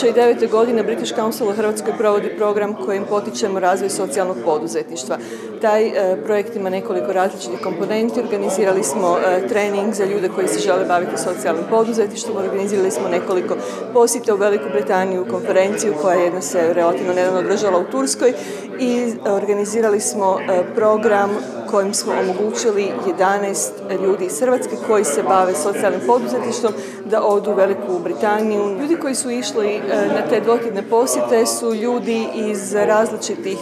2009. godine British Council u Hrvatskoj provodi program kojim potičemo razvoj socijalnog poduzetništva. Taj projekt ima nekoliko različitih komponenti. Organizirali smo trening za ljude koji se žele baviti socijalnim poduzetništvom, organizirali smo nekoliko posjeta u Veliku Britaniju, konferenciju koja jedna se relativno nedavno održala u Turskoj i organizirali smo program kojim smo omogućili 11 ljudi iz Hrvatske koji se bave socijalnim poduzetništvom da odu u Veliku Britaniju. Ljudi koji su išli na te dvotjedne posjete su ljudi iz različitih,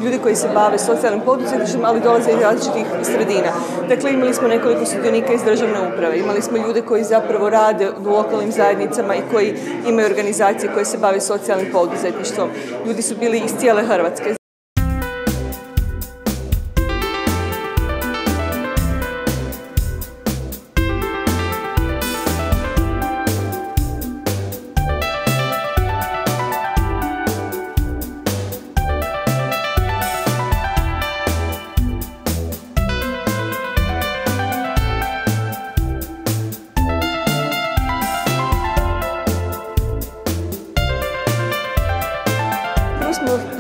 ljudi koji se bave socijalnim poduzetništvom, ali dolaze iz različitih sredina. Dakle, imali smo nekoliko sudionika iz državne uprave, imali smo ljude koji zapravo rade u lokalnim zajednicama i koji imaju organizacije koje se bave socijalnim poduzetništvom. Ljudi su bili iz cijele Hrvatske.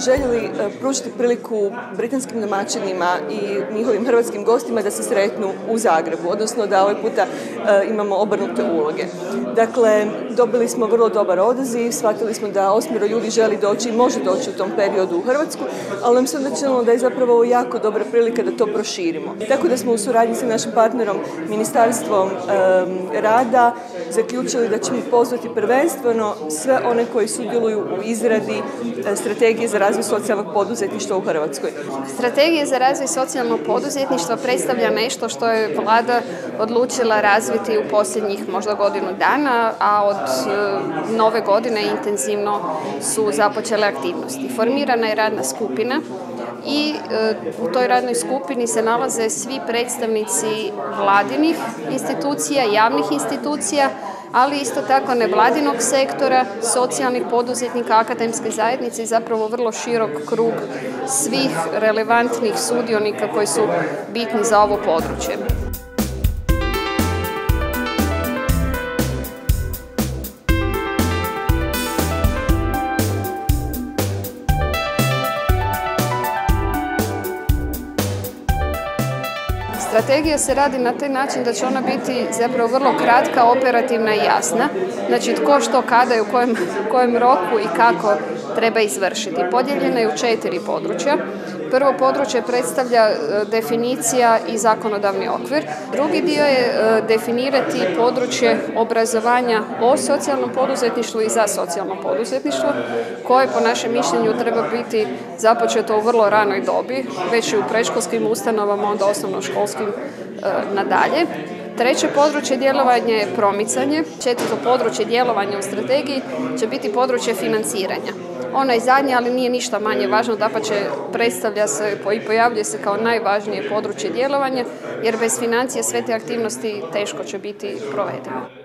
Željeli pružiti priliku britanskim domaćinima i njihovim hrvatskim gostima da se sretnu u Zagrebu, odnosno da ovaj puta imamo obrnute uloge. Dakle, dobili smo vrlo dobar odaziv, shvatili smo da 8 ljudi želi doći i može doći u tom periodu u Hrvatsku, ali nam se onda činilo da je zapravo ovo jako dobra prilika da to proširimo. Tako da smo u suradnji sa našim partnerom, Ministarstvom rada, zaključili da ćemo pozvati prvenstveno sve one koji sudjeluju u izradi strategije za razvoj socijalnog poduzetništva u Hrvatskoj. Strategija za razvoj socijalnog poduzetništva predstavlja nešto što je Vlada odlučila razviti u posljednjih možda godinu dana, a od nove godine intenzivno su započele aktivnosti. Formirana je radna skupina i u toj radnoj skupini se nalaze svi predstavnici vladinih institucija, javnih institucija, ali isto tako nevladinog sektora, socijalnih poduzetnika, akademske zajednice i zapravo vrlo širok krug svih relevantnih sudionika koji su bitni za ovo područje. Strategija se radi na taj način da će ona biti zapravo vrlo kratka, operativna i jasna. Znači tko, što, kada i u kojem roku i kako treba izvršiti. Podijeljena je u 4 područja. Prvo područje predstavlja definicija i zakonodavni okvir. Drugi dio je definirati područje obrazovanja o socijalnom poduzetništvu i za socijalno poduzetništvo, koje po našem mišljenju treba biti započeto u vrlo ranoj dobi, već i u predškolskim ustanovama, onda osnovnoškolskim nadalje. Treće područje djelovanja je promicanje. Četvrto područje djelovanja u strategiji će biti područje financiranja. Ono je zadnje, ali nije ništa manje važno, dapače predstavlja se i pojavljuje se kao najvažnije područje djelovanja, jer bez financija sve te aktivnosti teško će biti provedene.